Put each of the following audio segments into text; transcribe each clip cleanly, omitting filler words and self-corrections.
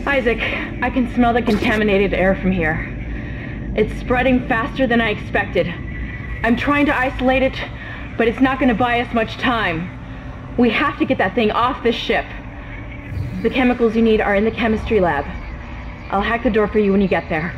Isaac, I can smell the contaminated air from here. It's spreading faster than I expected. I'm trying to isolate it, but it's not going to buy us much time. We have to get that thing off this ship. The chemicals you need are in the chemistry lab. I'll hack the door for you when you get there.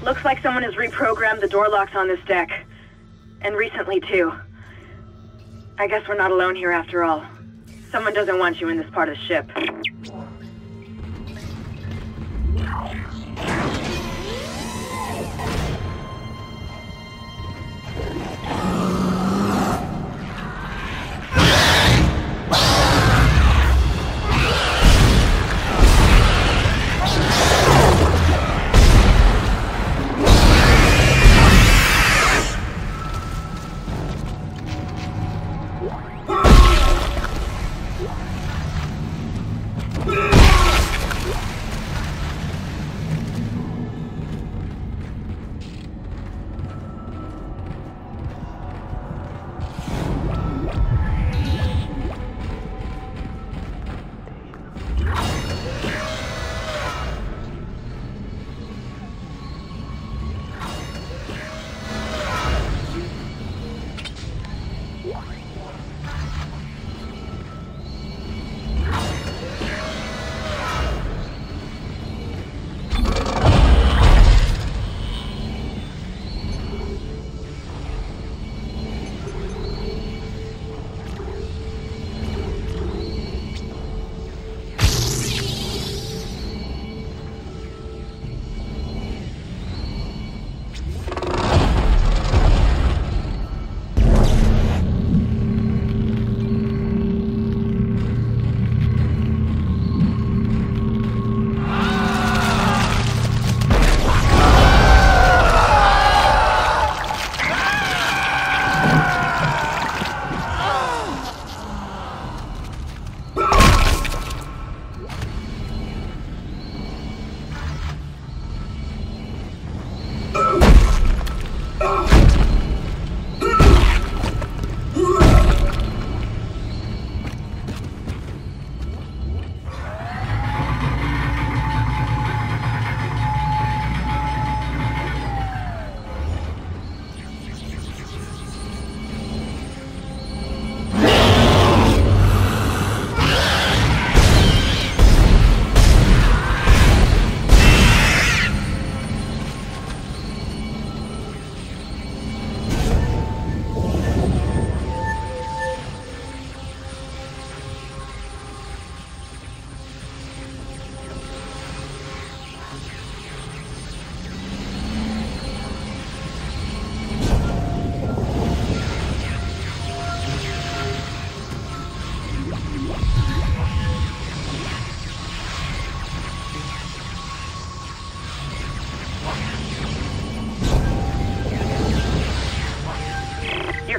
Looks like someone has reprogrammed the door locks on this deck. And recently, too. I guess we're not alone here after all. Someone doesn't want you in this part of the ship.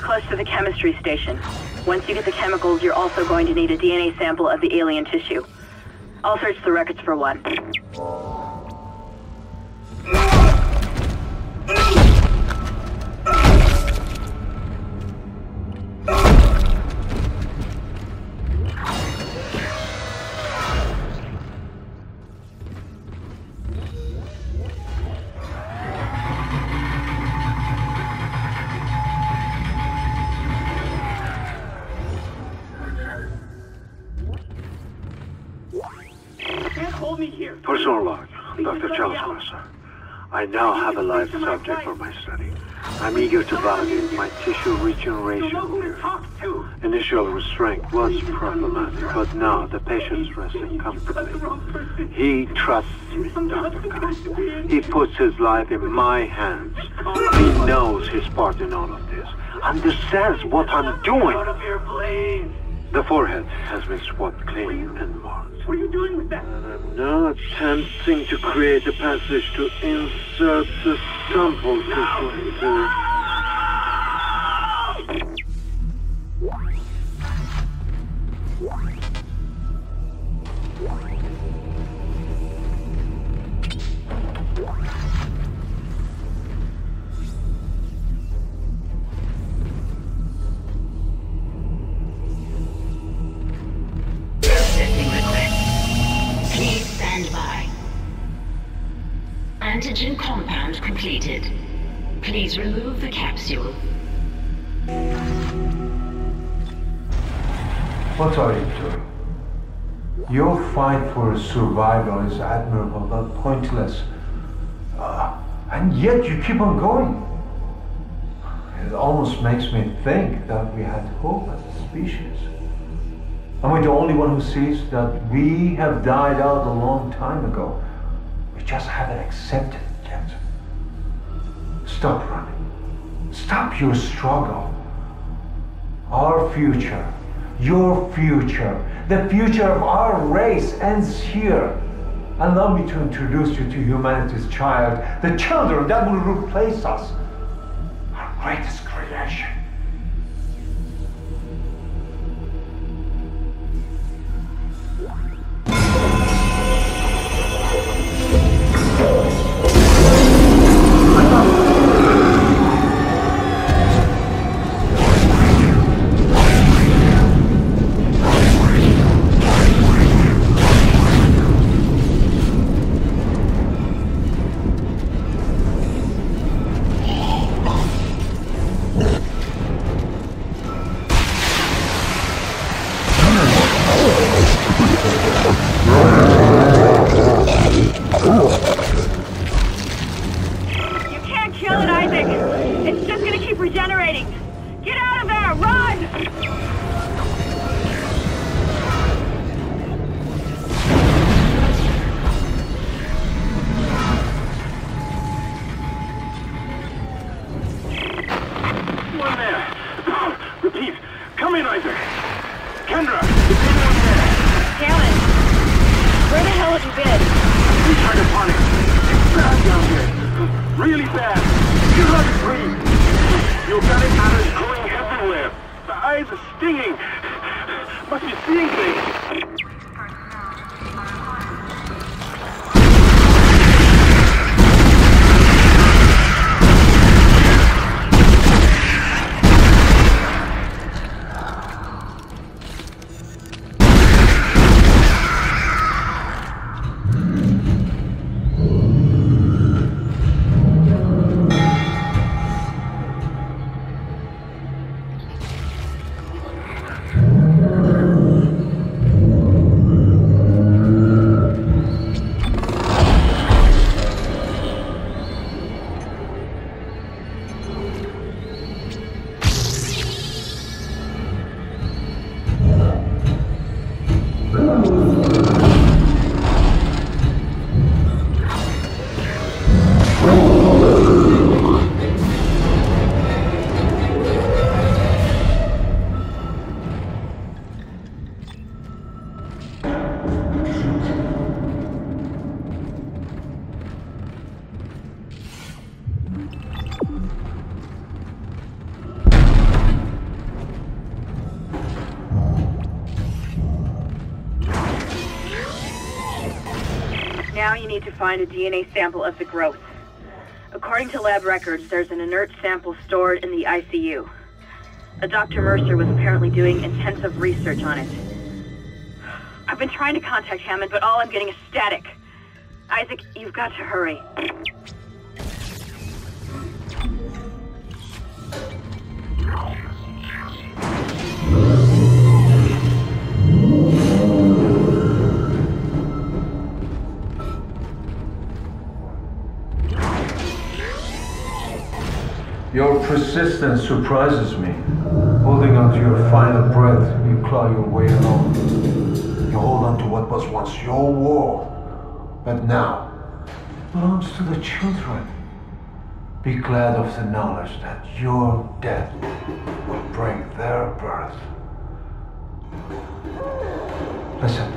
Close to the chemistry station. Once you get the chemicals, you're also going to need a DNA sample of the alien tissue. I'll search the records for one. For so long, Dr. Charles Mercer, I now have a live subject for my study. I'm eager to validate my tissue regeneration theory. Initial restraint was problematic, but now the patient's resting comfortably. He trusts me, Dr. Guy. He puts his life in my hands. He knows his part in all of this. Understands what I'm doing. The forehead has been swabbed clean and marked. What are you doing with that? And I'm now attempting to create a passage to insert the sample to... Antigen compound completed. Please remove the capsule. What are you doing? Your fight for survival is admirable but pointless. And yet you keep on going. It almost makes me think that we had hope as a species. Am I the only one who sees that we have died out a long time ago? We just haven't accepted it yet. Stop running. Stop your struggle. Our future, your future, the future of our race ends here. Allow me to introduce you to humanity's child, the children that will replace us. Our greatest creation. Now you need to find a DNA sample of the growth. According to lab records, there's an inert sample stored in the ICU. A Dr. Mercer was apparently doing intensive research on it. I've been trying to contact Hammond, but all I'm getting is static. Isaac, you've got to hurry. Your persistence surprises me. Holding on to your final breath, you claw your way along. You hold on to what was once your war, but now belongs to the children. Be glad of the knowledge that your death will bring their birth. Listen.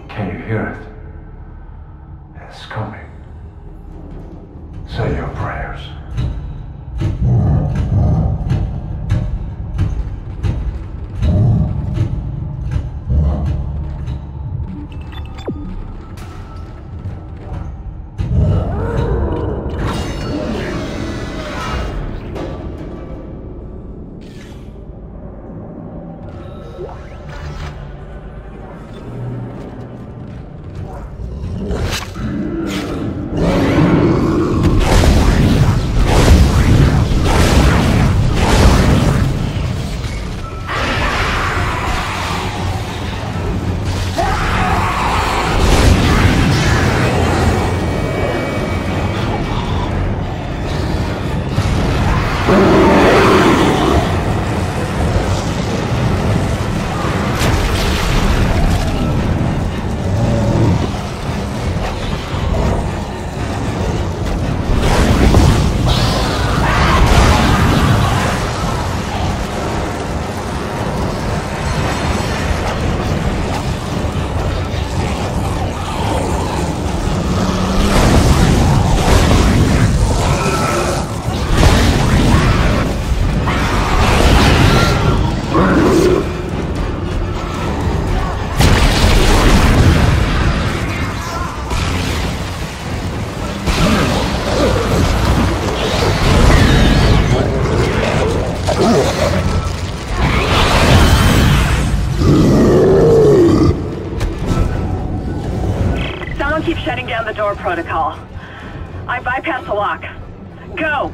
Can you hear it? It's coming. Say your prayers. Keep shutting down the door protocol. I bypassed the lock. Go!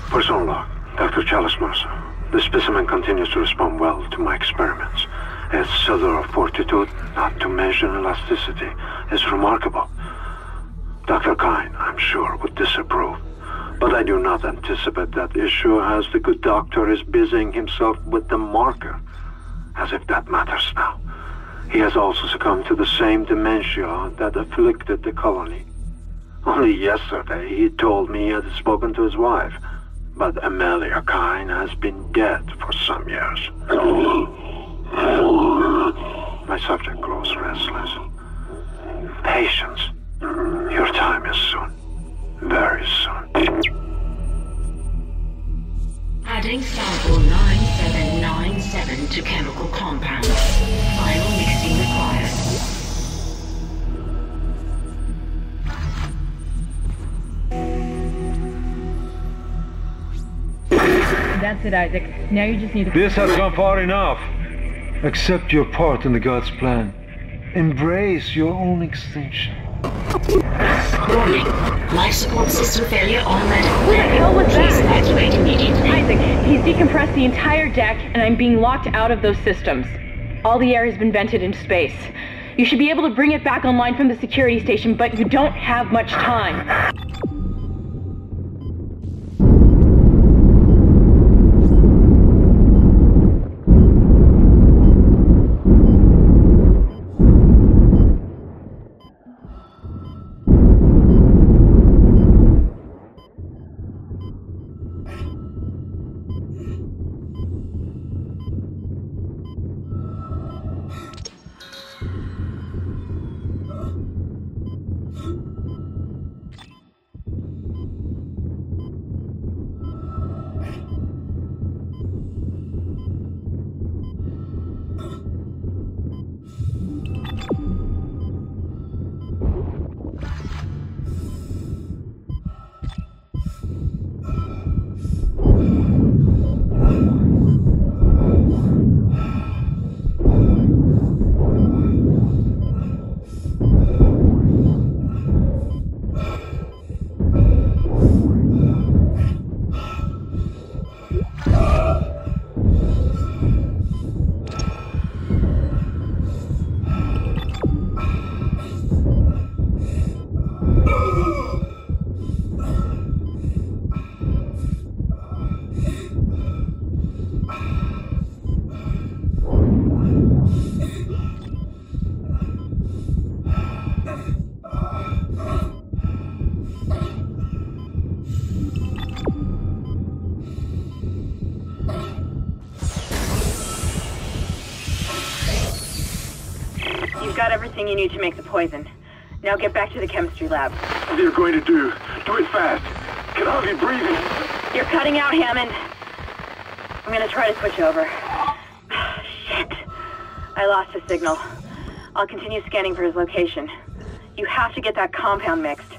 Personal log, Dr. Chalice Mercer. The specimen continues to respond well to my experiments. Its cellular fortitude, not to mention elasticity, is remarkable. Dr. Kine, I'm sure, would disapprove. But I do not anticipate that issue, as the good doctor is busying himself with the marker. As if that matters now. He has also succumbed to the same dementia that afflicted the colony. Only yesterday he told me he had spoken to his wife, but Amelia Kine has been dead for some years. My subject grows restless. Patience. Your time is soon. Very soon. Adding sample 9797 to chemical compound. Final mixing required. That's it, Isaac. Now you just need to... This has gone far enough. Accept your part in the God's plan. Embrace your own extinction. Warning. Life support system failure on medical. Who the hell was Please that? evacuate immediately. Isaac, he's decompressed the entire deck, and I'm being locked out of those systems. All the air has been vented into space. You should be able to bring it back online from the security station, but you don't have much time. You've got everything you need to make the poison. Now get back to the chemistry lab. What are you going to do? Do it fast. Can hardly breathe. You're cutting out, Hammond. I'm gonna try to switch over. Shit. I lost his signal. I'll continue scanning for his location. You have to get that compound mixed.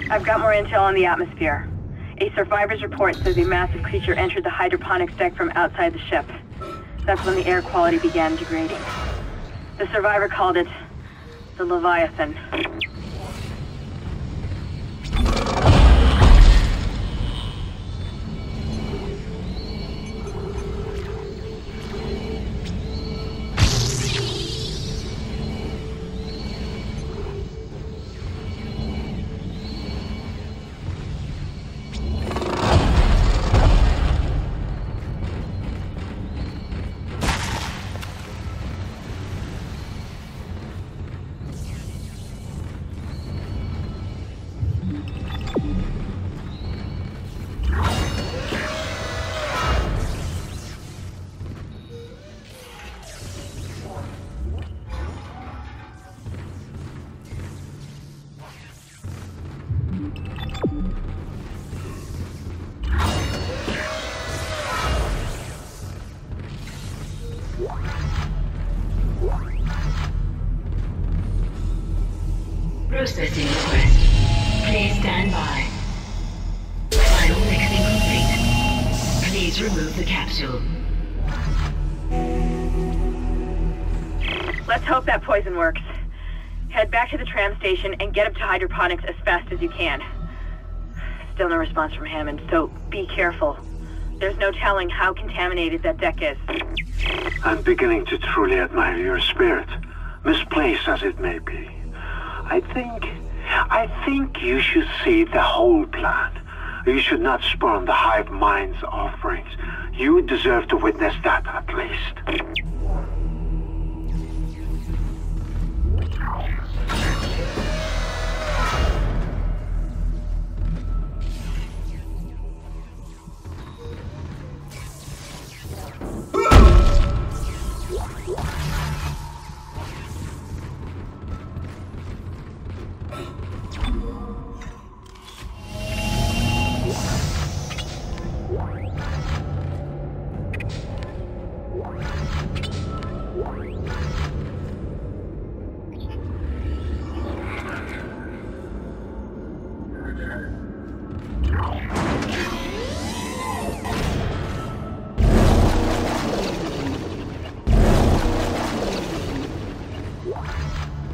I've got more intel on the atmosphere. A survivor's report says a massive creature entered the hydroponics deck from outside the ship. That's when the air quality began degrading. The survivor called it the Leviathan. Processing request. Please stand by. Final mixing complete. Please remove the capsule. Let's hope that poison works. Head back to the tram station and get up to hydroponics as fast as you can. Still no response from Hammond, so be careful. There's no telling how contaminated that deck is. I'm beginning to truly admire your spirit, misplaced as it may be. I think you should see the whole plan. You should not spurn the hive mind's offerings. You deserve to witness that, at least.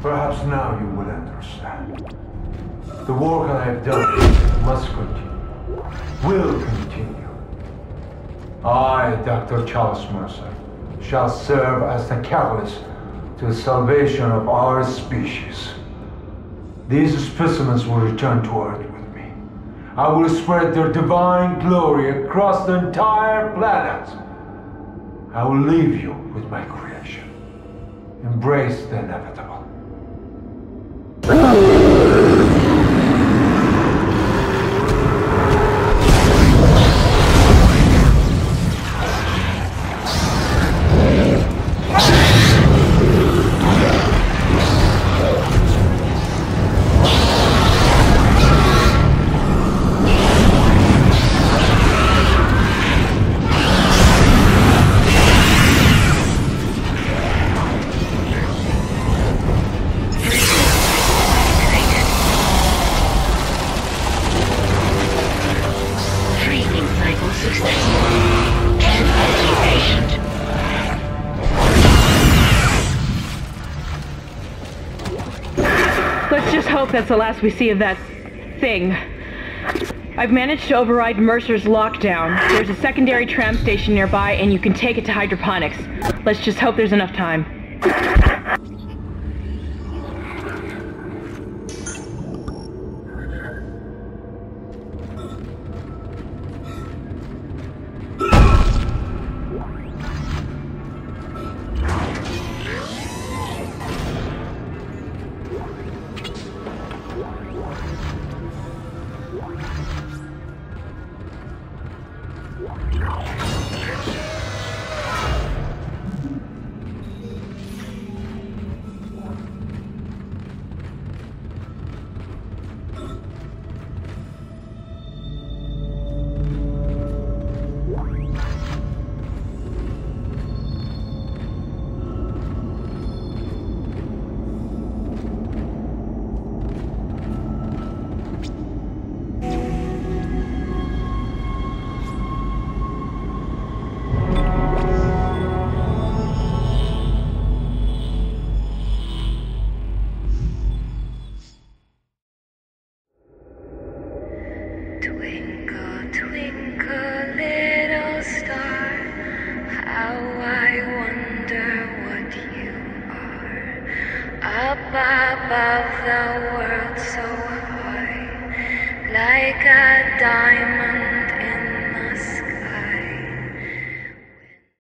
Perhaps now you will understand. The work I have done must continue. Will continue. I, Dr. Charles Mercer, shall serve as the catalyst to the salvation of our species. These specimens will return to Earth with me. I will spread their divine glory across the entire planet. I will leave you with my creation. Embrace the inevitable. Let's just hope that's the last we see of that thing. I've managed to override Mercer's lockdown. There's a secondary tram station nearby, and you can take it to hydroponics. Let's just hope there's enough time. Twinkle, twinkle, little star, how I wonder what you are. Up above the world so high, like a diamond